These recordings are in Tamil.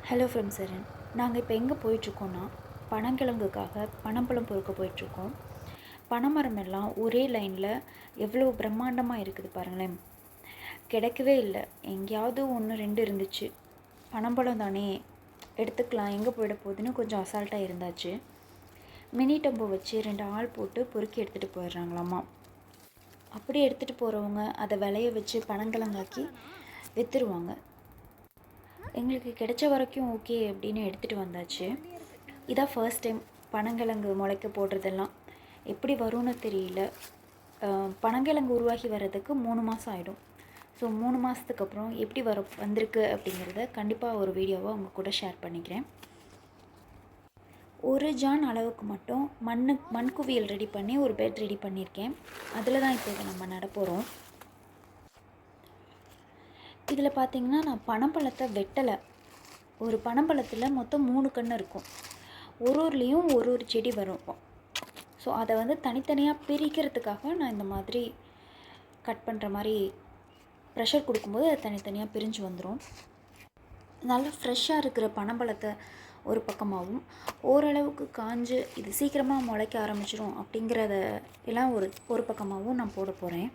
ஹலோ ஃப்ரம் சரண். நாங்கள் இப்போ எங்கே போயிட்டுருக்கோன்னா பனங்கிழங்குக்காக பனம்பழம் பொறுக்க போயிட்டுருக்கோம். பனைமரம் எல்லாம் ஒரே லைனில் எவ்வளோ பிரம்மாண்டமாக இருக்குது பாருங்களேன். கிடைக்கவே இல்லை, எங்கேயாவது ஒன்று ரெண்டு இருந்துச்சு. பனம்பழம் தானே எடுத்துக்கலாம், எங்கே போயிட போகுதுன்னு கொஞ்சம் அசால்ட்டாக இருந்தாச்சு. மினி டம்போ வச்சு 2 ஆள் போட்டு பொறுக்கி எடுத்துகிட்டு போயிடுறாங்களாம்மா. அப்படி எடுத்துகிட்டு போகிறவங்க அதை விளைய வச்சு பனங்கிழங்காக்கி விற்றுருவாங்க. எங்களுக்கு கிடைச்ச வரைக்கும் ஓகே அப்படின்னு எடுத்துகிட்டு வந்தாச்சு. இதான் ஃபர்ஸ்ட் டைம் பனங்கிழங்கு முளைக்க போடுறதெல்லாம். எப்படி வரும்னு தெரியல. பனங்கிழங்கு உருவாகி வர்றதுக்கு 3 மாதம் ஆகிடும். ஸோ 3 மாதத்துக்கு அப்புறம் எப்படி வந்திருக்கு அப்படிங்கிறத கண்டிப்பாக ஒரு வீடியோவை உங்கள் கூட ஷேர் பண்ணிக்கிறேன். ஒரு ஜான் அளவுக்கு மட்டும் மண் குவியல் ரெடி பண்ணி ஒரு பெட் ரெடி பண்ணியிருக்கேன். அதில் தான் இப்போ நம்ம நட போகிறோம். இதில் பார்த்திங்கன்னா நான் பனம்பழத்தை வெட்டலை. ஒரு பனம்பழத்தில் மொத்தம் 3 கன்று இருக்கும். ஒருலேயும் ஒரு செடி வரும். ஸோ அதை தனித்தனியாக பிரிக்கிறதுக்காக நான் இந்த மாதிரி கட் பண்ணுற மாதிரி ப்ரெஷர் கொடுக்கும்போது அது தனித்தனியாக பிரிஞ்சு வந்துடும். நல்லா ஃப்ரெஷ்ஷாக இருக்கிற பனம்பழத்தை ஒரு பக்கமாகவும், ஓரளவுக்கு காஞ்சு இது சீக்கிரமாக முளைக்க ஆரம்பிச்சிடும் அப்படிங்கிறத எல்லாம் ஒரு பக்கமாகவும் நான் போட போகிறேன்.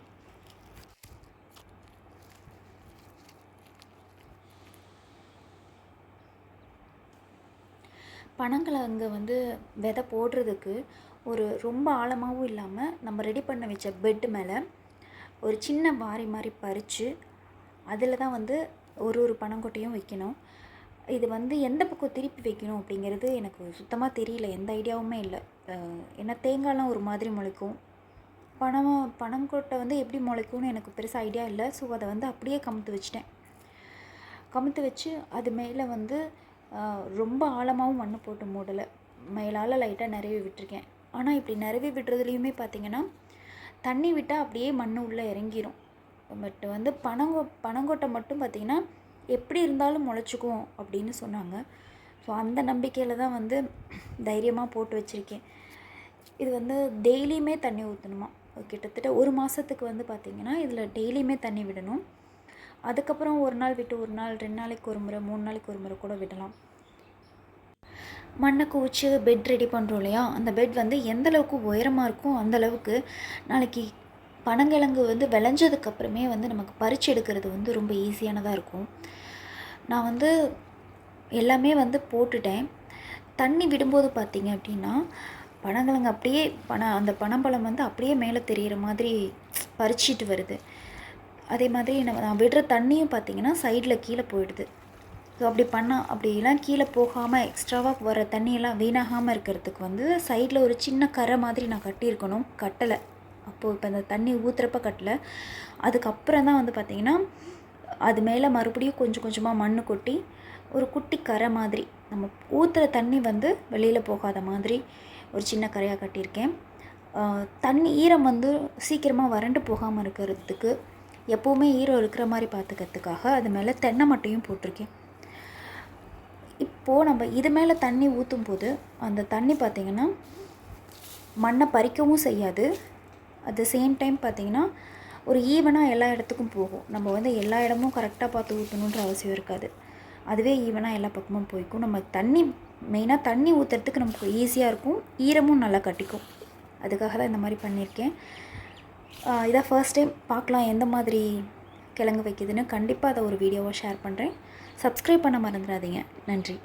பனங்கிழங்கு விதை போடுறதுக்கு ரொம்ப ஆழமாகவும் இல்லாமல் நம்ம ரெடி பண்ண வச்ச பெட்டு மேலே ஒரு சின்ன வாரி மாதிரி பறித்து அதில் தான் ஒரு பனங்கொட்டையும் வைக்கணும். இது எந்த பக்கம் திருப்பி வைக்கணும் அப்படிங்கிறது எனக்கு சுத்தமாக தெரியல, எந்த ஐடியாவுமே இல்லை. ஏன்னா தேங்காய்லாம் ஒரு மாதிரி முளைக்கும், பனங்கொட்டை எப்படி முளைக்கும்னு எனக்கு பெருசாக ஐடியா இல்லை. ஸோ அதை அப்படியே கமுத்து வச்சிட்டேன். கமுத்து வச்சு அது மேலே ரொம்ப ஆழமாகவும் மண் போட்டு மூடலை, மேலால் லைட்டாக நிறவி விட்டுருக்கேன். ஆனால் இப்படி நிறவி விடுறதுலேயுமே பார்த்திங்கன்னா தண்ணி விட்டால் அப்படியே மண் உள்ளே இறங்கிரும். பட் பனங்கொட்டை மட்டும் பார்த்திங்கன்னா எப்படி இருந்தாலும் முளைச்சிக்கும் அப்படின்னு சொன்னாங்க. ஸோ அந்த நம்பிக்கையில் தான் தைரியமாக போட்டு வச்சுருக்கேன். இது டெய்லியுமே தண்ணி ஊற்றணுமா. கிட்டத்தட்ட 1 மாதத்துக்கு பார்த்திங்கன்னா இதில் டெய்லியுமே தண்ணி விடணும். அதுக்கப்புறம் 1 நாள் விட்டு 1 நாள், 2 நாளைக்கு ஒரு முறை, 3 நாளைக்கு ஒரு முறை கூட விடலாம். மண்ணை குவிச்சு பெட் ரெடி பண்ணுறோம் இல்லையா, அந்த பெட் எந்த அளவுக்கு உயரமாக இருக்கும் அந்தளவுக்கு நாளைக்கு பனங்கிழங்கு விளைஞ்சதுக்கப்புறமே நமக்கு பறித்து எடுக்கிறது ரொம்ப ஈஸியானதாக இருக்கும். நான் எல்லாமே போட்டுட்டேன். தண்ணி விடும்போது பார்த்திங்க அப்படின்னா பனங்கிழங்கு அப்படியே அந்த பனம்பழம் அப்படியே மேலே தெரிகிற மாதிரி பறிச்சிட்டு வருது. அதே மாதிரி நான் விடுற தண்ணியும் பார்த்திங்கன்னா சைடில் கீழே போயிடுது. ஸோ அப்படிலாம் கீழே போகாமல் எக்ஸ்ட்ராவாக வர தண்ணியெல்லாம் வீணாகாமல் இருக்கிறதுக்கு சைடில் ஒரு சின்ன கரை மாதிரி நான் கட்டியிருக்கணும். கட்டலை. அப்போது இப்போ இந்த தண்ணி ஊற்றுறப்ப கட்டலை. அதுக்கப்புறம் தான் பார்த்திங்கன்னா அது மேலே மறுபடியும் கொஞ்சம் கொஞ்சமாக மண் கொட்டி ஒரு குட்டி கரை மாதிரி நம்ம ஊற்றுற தண்ணி வெளியில் போகாத மாதிரி ஒரு சின்ன கரையாக கட்டியிருக்கேன். தண்ணி ஈரம் சீக்கிரமாக வறண்டு போகாமல் இருக்கிறதுக்கு, எப்போவுமே ஈரம் இருக்கிற மாதிரி பார்த்துக்கிறதுக்காக அது மேலே தென்னை மட்டையும் போட்டிருக்கேன். இப்போது நம்ம இது மேலே தண்ணி ஊற்றும் போது அந்த தண்ணி பார்த்திங்கன்னா மண்ணை பறிக்கவும் செய்யாது. அட் த சேம் டைம் பார்த்திங்கன்னா ஒரு ஈவனாக எல்லா இடத்துக்கும் போகும். நம்ம எல்லா இடமும் கரெக்டாக பார்த்து ஊற்றணுன்ற அவசியம் இருக்காது. அதுவே ஈவனாக எல்லா பக்கமும் போய்க்கும். நம்ம மெயினாக தண்ணி ஊற்றுறதுக்கு நமக்கு ஈஸியாக இருக்கும், ஈரமும் நல்லா கட்டிக்கும். அதுக்காக தான் இந்த மாதிரி பண்ணியிருக்கேன். இதான் ஃபர்ஸ்ட் டைம். பார்க்கலாம் எந்த மாதிரி கிழங்கு வைக்குதுன்னு. கண்டிப்பாக அதை ஒரு வீடியோவாக ஷேர் பண்ணுறேன். சப்ஸ்கிரைப் பண்ண மறந்துடாதீங்க. நன்றி.